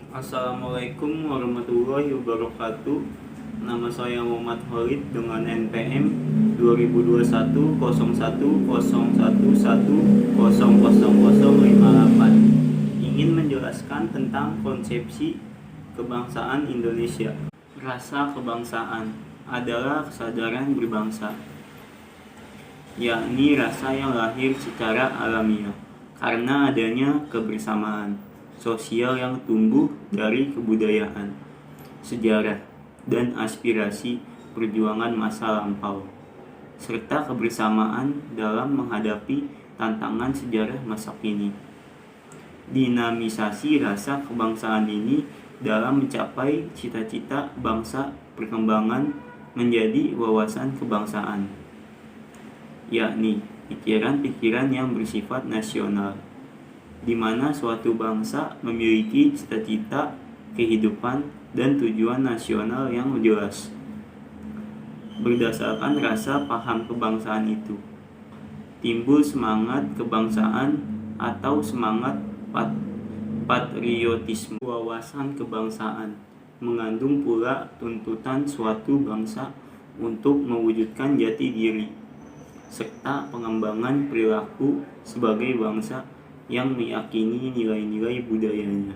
Assalamualaikum warahmatullahi wabarakatuh. Nama saya Muhammad Khalid dengan NPM 20210111000058. Ingin menjelaskan tentang konsepsi kebangsaan Indonesia. Rasa kebangsaan adalah kesadaran berbangsa, yakni rasa yang lahir secara alamiah karena adanya kebersamaan sosial yang tumbuh dari kebudayaan, sejarah, dan aspirasi perjuangan masa lampau, serta kebersamaan dalam menghadapi tantangan sejarah masa kini. Dinamisasi rasa kebangsaan ini dalam mencapai cita-cita bangsa perkembangan menjadi wawasan kebangsaan, yakni pikiran-pikiran yang bersifat nasional, di mana suatu bangsa memiliki cita-cita, kehidupan, dan tujuan nasional yang jelas. Berdasarkan rasa paham kebangsaan itu, timbul semangat kebangsaan atau semangat patriotisme. Wawasan kebangsaan mengandung pula tuntutan suatu bangsa untuk mewujudkan jati diri, serta pengembangan perilaku sebagai bangsa yang meyakini nilai-nilai budayanya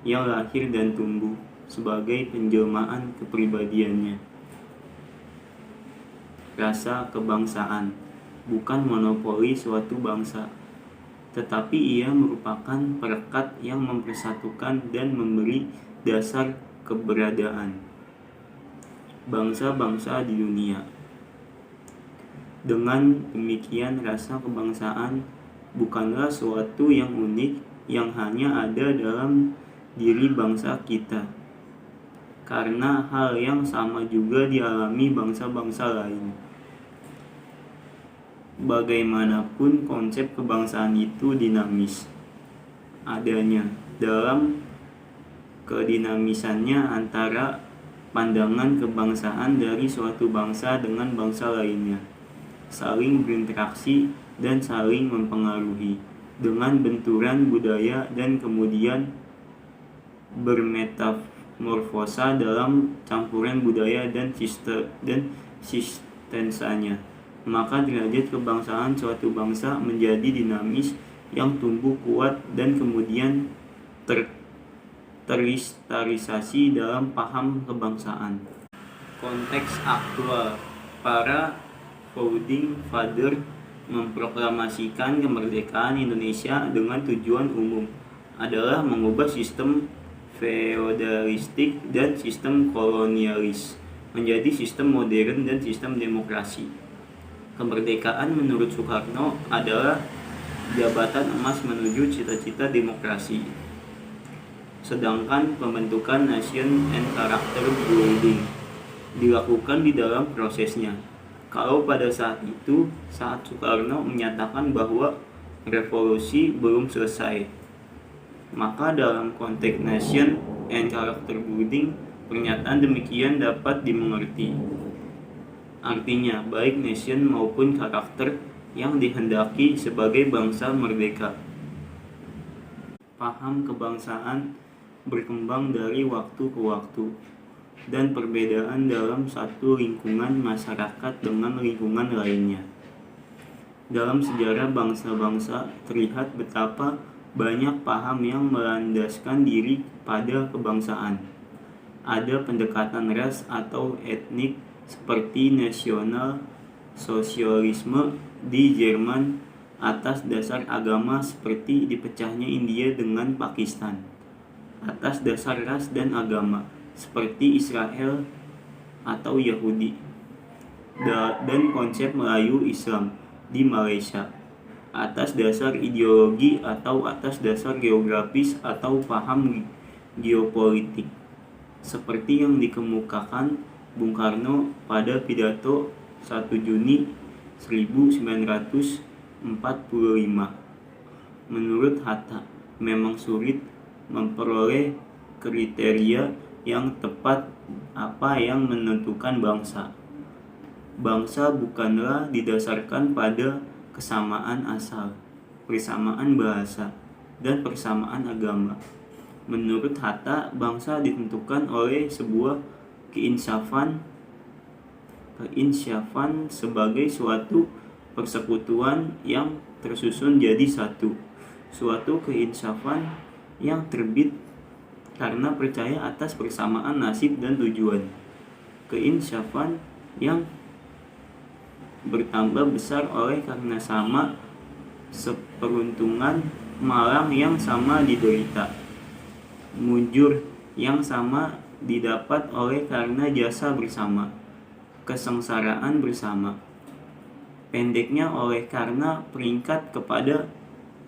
yang lahir dan tumbuh sebagai penjelmaan kepribadiannya. Rasa kebangsaan bukan monopoli suatu bangsa, tetapi ia merupakan perekat yang mempersatukan dan memberi dasar keberadaan bangsa-bangsa di dunia. Dengan demikian, rasa kebangsaan bukanlah suatu yang unik yang hanya ada dalam diri bangsa kita, karena hal yang sama juga dialami bangsa-bangsa lain. Bagaimanapun, konsep kebangsaan itu dinamis adanya dalam kedinamisannya antara pandangan kebangsaan dari suatu bangsa dengan bangsa lainnya, saling berinteraksi dan saling mempengaruhi dengan benturan budaya dan kemudian bermetamorfosa dalam campuran budaya dan sistensanya. Maka derajat kebangsaan suatu bangsa menjadi dinamis yang tumbuh kuat dan kemudian terkristallisasi dalam paham kebangsaan. Konteks aktual, para founding father memproklamasikan kemerdekaan Indonesia dengan tujuan umum adalah mengubah sistem feodalistik dan sistem kolonialis menjadi sistem modern dan sistem demokrasi. Kemerdekaan menurut Soekarno adalah jabatan emas menuju cita-cita demokrasi, sedangkan pembentukan nation and character building dilakukan di dalam prosesnya. Kalau pada saat itu, saat Soekarno menyatakan bahwa revolusi belum selesai, maka dalam konteks nation and character building, pernyataan demikian dapat dimengerti. Artinya, baik nation maupun karakter yang dihendaki sebagai bangsa merdeka. Paham kebangsaan berkembang dari waktu ke waktu, dan perbedaan dalam satu lingkungan masyarakat dengan lingkungan lainnya. Dalam sejarah bangsa-bangsa terlihat betapa banyak paham yang melandaskan diri pada kebangsaan. Ada pendekatan ras atau etnik seperti nasional sosialisme di Jerman atas dasar agama, seperti dipecahnya India dengan Pakistan atas dasar ras dan agama, seperti Israel atau Yahudi, dan konsep Melayu Islam di Malaysia atas dasar ideologi atau atas dasar geografis atau paham geopolitik, seperti yang dikemukakan Bung Karno pada pidato 1 Juni 1945. Menurut Hatta, memang sulit memperoleh kriteria yang tepat apa yang menentukan bangsa. Bangsa bukanlah didasarkan pada kesamaan asal, persamaan bahasa, dan persamaan agama. Menurut Hatta, bangsa ditentukan oleh sebuah keinsyafan sebagai suatu persekutuan yang tersusun jadi satu. Suatu keinsyafan yang terbit karena percaya atas persamaan nasib dan tujuan. Keinsyafan yang bertambah besar oleh karena sama seperuntungan malang yang sama diderita, mujur yang sama didapat oleh karena jasa bersama, kesengsaraan bersama. Pendeknya oleh karena peringkat kepada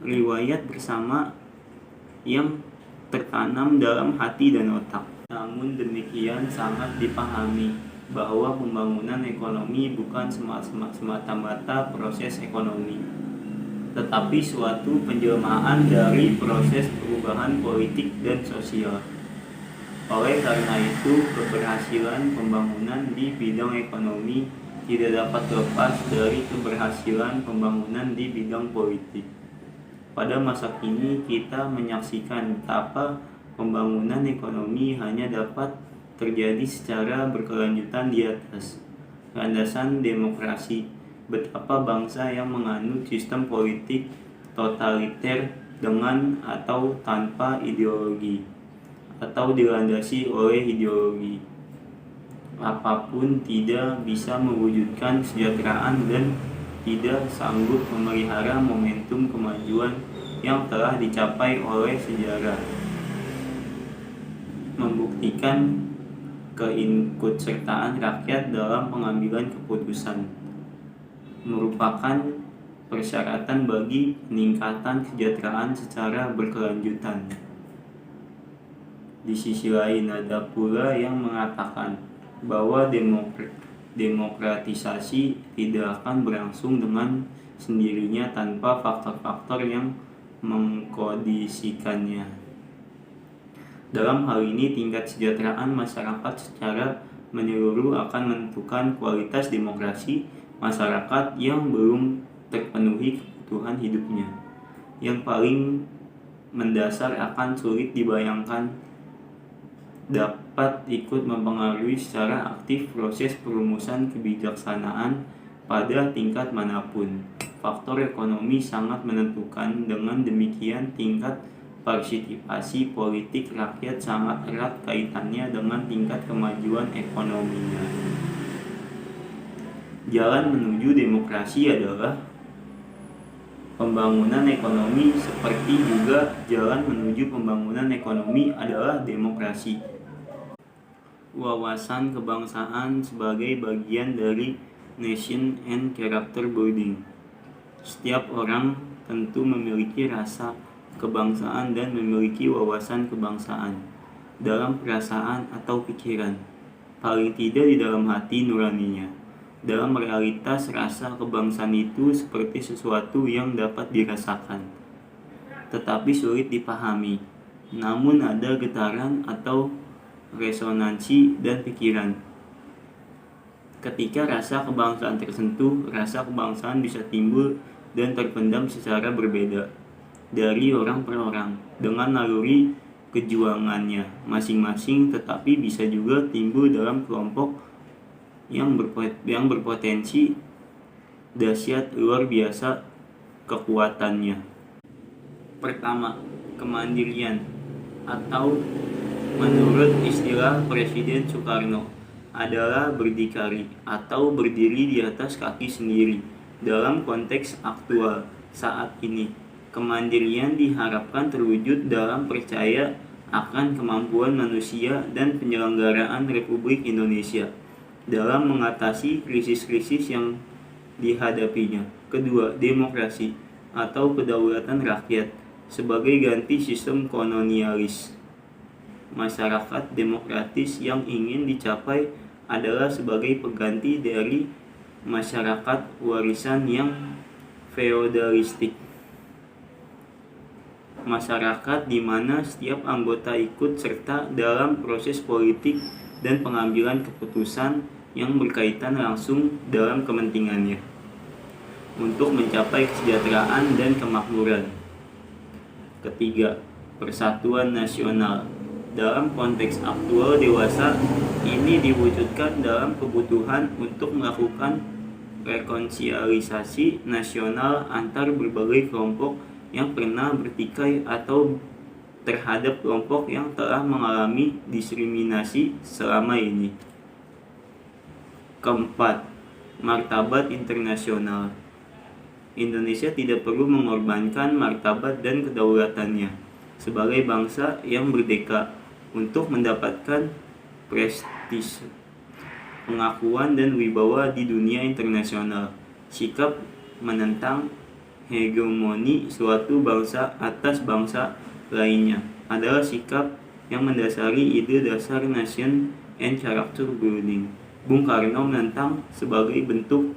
riwayat bersama yang tertanam dalam hati dan otak. Namun demikian sangat dipahami bahwa pembangunan ekonomi bukan semata-mata proses ekonomi, tetapi suatu penjelmaan dari proses perubahan politik dan sosial. Oleh karena itu, keberhasilan pembangunan di bidang ekonomi tidak dapat lepas dari keberhasilan pembangunan di bidang politik. Pada masa kini, kita menyaksikan betapa pembangunan ekonomi hanya dapat terjadi secara berkelanjutan di atas landasan demokrasi. Betapa bangsa yang menganut sistem politik totaliter dengan atau tanpa ideologi atau dilandasi oleh ideologi apapun tidak bisa mewujudkan kesejahteraan dan tidak sanggup memelihara momentum kemajuan yang telah dicapai oleh sejarah. Membuktikan keikutsertaan rakyat dalam pengambilan keputusan merupakan persyaratan bagi peningkatan kesejahteraan secara berkelanjutan. Di sisi lain, ada pula yang mengatakan bahwa demokratisasi tidak akan berlangsung dengan sendirinya tanpa faktor-faktor yang mengkondisikannya. Dalam hal ini, tingkat kesejahteraan masyarakat secara menyeluruh akan menentukan kualitas demokrasi masyarakat yang belum terpenuhi kebutuhan hidupnya. Yang paling mendasar akan sulit dibayangkan dapat ikut mempengaruhi secara aktif proses perumusan kebijaksanaan pada tingkat manapun. Faktor ekonomi sangat menentukan. Dengan demikian, tingkat partisipasi politik rakyat sangat erat kaitannya dengan tingkat kemajuan ekonominya. Jalan menuju demokrasi adalah pembangunan ekonomi, seperti juga jalan menuju pembangunan ekonomi adalah demokrasi. Wawasan kebangsaan sebagai bagian dari nation and character building. Setiap orang tentu memiliki rasa kebangsaan dan memiliki wawasan kebangsaan dalam perasaan atau pikiran, paling tidak di dalam hati nuraninya. Dalam realitas, rasa kebangsaan itu seperti sesuatu yang dapat dirasakan, tetapi sulit dipahami. Namun ada getaran atau resonansi dan pikiran. Ketika rasa kebangsaan tersentuh, rasa kebangsaan bisa timbul dan terpendam secara berbeda dari orang per orang dengan naluri kejuangannya masing-masing, tetapi bisa juga timbul dalam kelompok yang berpotensi dahsyat luar biasa kekuatannya. Pertama, kemandirian, atau menurut istilah Presiden Soekarno adalah berdikari atau berdiri di atas kaki sendiri. Dalam konteks aktual saat ini, kemandirian diharapkan terwujud dalam percaya akan kemampuan manusia dan penyelenggaraan Republik Indonesia dalam mengatasi krisis-krisis yang dihadapinya. Kedua, demokrasi atau kedaulatan rakyat sebagai ganti sistem kolonialis. Masyarakat demokratis yang ingin dicapai adalah sebagai pengganti dari masyarakat warisan yang feodalistik. Masyarakat di mana setiap anggota ikut serta dalam proses politik dan pengambilan keputusan yang berkaitan langsung dalam kepentingannya untuk mencapai kesejahteraan dan kemakmuran. Ketiga, persatuan nasional. Dalam konteks aktual dewasa, ini diwujudkan dalam kebutuhan untuk melakukan rekonsiliasi nasional antar berbagai kelompok yang pernah bertikai atau terhadap kelompok yang telah mengalami diskriminasi selama ini. Keempat, martabat internasional. Indonesia tidak perlu mengorbankan martabat dan kedaulatannya sebagai bangsa yang merdeka untuk mendapatkan prestis, pengakuan dan wibawa di dunia internasional. Sikap menentang hegemoni suatu bangsa atas bangsa lainnya adalah sikap yang mendasari ide dasar nation and character building. Bung Karno menentang sebagai bentuk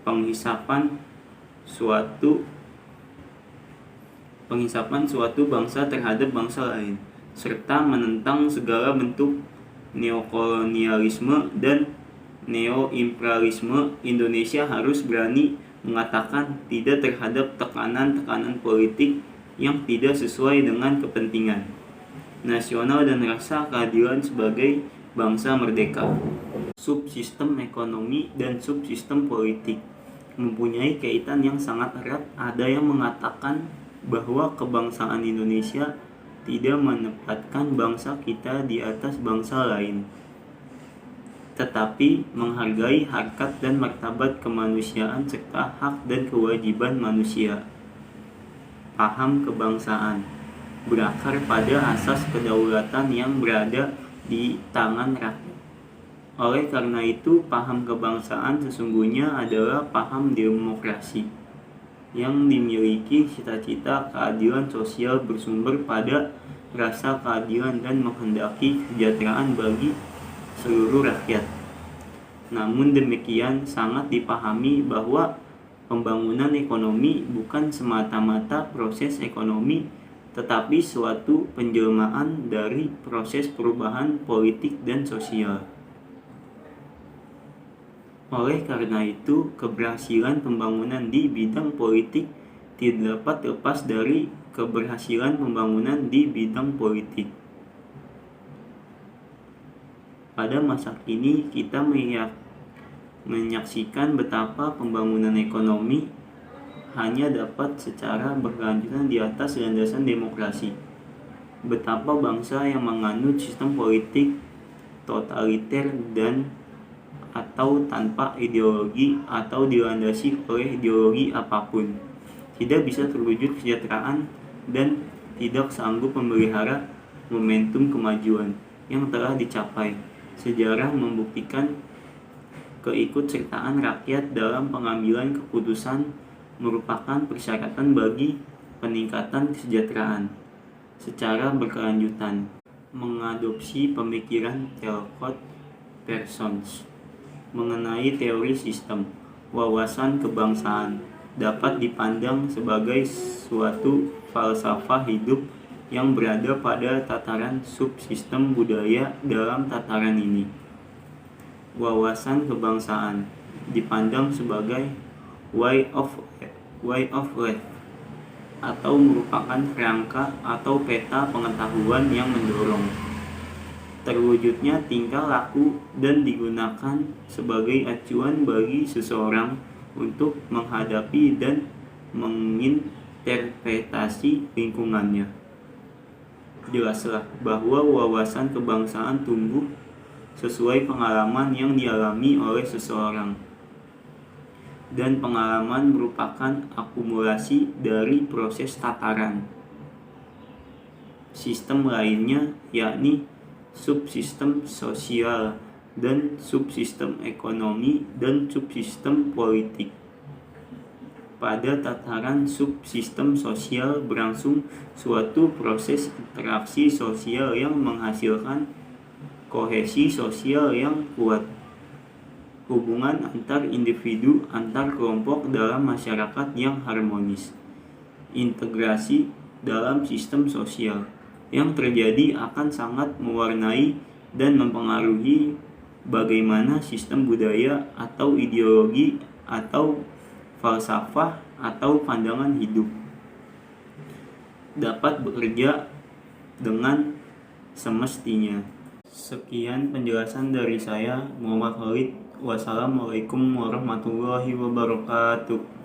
penghisapan suatu bangsa terhadap bangsa lain, serta menentang segala bentuk neokolonialisme dan neoimperialisme. Indonesia harus berani mengatakan tidak terhadap tekanan-tekanan politik yang tidak sesuai dengan kepentingan nasional dan rasa keadilan sebagai bangsa merdeka. Subsistem ekonomi dan subsistem politik mempunyai kaitan yang sangat erat. Ada yang mengatakan bahwa kebangsaan Indonesia tidak menempatkan bangsa kita di atas bangsa lain, tetapi menghargai harkat dan martabat kemanusiaan serta hak dan kewajiban manusia. Paham kebangsaan berakar pada asas kedaulatan yang berada di tangan rakyat. Oleh karena itu, paham kebangsaan sesungguhnya adalah paham demokrasi yang dimiliki cita-cita keadilan sosial bersumber pada rasa keadilan dan menghendaki kesejahteraan bagi seluruh rakyat. Namun demikian, sangat dipahami bahwa pembangunan ekonomi bukan semata-mata proses ekonomi, tetapi suatu penjelmaan dari proses perubahan politik dan sosial. Oleh karena itu, keberhasilan pembangunan di bidang politik tidak dapat lepas dari keberhasilan pembangunan di bidang politik. Pada masa kini, kita menyaksikan betapa pembangunan ekonomi hanya dapat secara berkelanjutan di atas landasan demokrasi. Betapa bangsa yang menganut sistem politik totaliter dan atau tanpa ideologi atau dilandasi oleh ideologi apapun tidak bisa terwujud kesejahteraan dan tidak sanggup memelihara momentum kemajuan yang telah dicapai. Sejarah membuktikan keikutsertaan rakyat dalam pengambilan keputusan merupakan persyaratan bagi peningkatan kesejahteraan secara berkelanjutan. Mengadopsi pemikiran Talcott Parsons mengenai teori sistem, wawasan kebangsaan dapat dipandang sebagai suatu falsafah hidup yang berada pada tataran subsistem budaya. Dalam tataran ini, wawasan kebangsaan dipandang sebagai way of life atau merupakan kerangka atau peta pengetahuan yang mendorong terwujudnya tingkah laku dan digunakan sebagai acuan bagi seseorang untuk menghadapi dan menginterpretasi lingkungannya. Jelaslah bahwa wawasan kebangsaan tumbuh sesuai pengalaman yang dialami oleh seseorang, dan pengalaman merupakan akumulasi dari proses tataran sistem lainnya, yakni subsistem sosial dan subsistem ekonomi dan subsistem politik. Pada tataran subsistem sosial berlangsung suatu proses interaksi sosial yang menghasilkan kohesi sosial yang kuat, hubungan antar individu, antar kelompok dalam masyarakat yang harmonis, integrasi dalam sistem sosial yang terjadi akan sangat mewarnai dan mempengaruhi bagaimana sistem budaya atau ideologi atau falsafah atau pandangan hidup dapat bekerja dengan semestinya. Sekian penjelasan dari saya, Muhammad Khalid. Wassalamualaikum warahmatullahi wabarakatuh.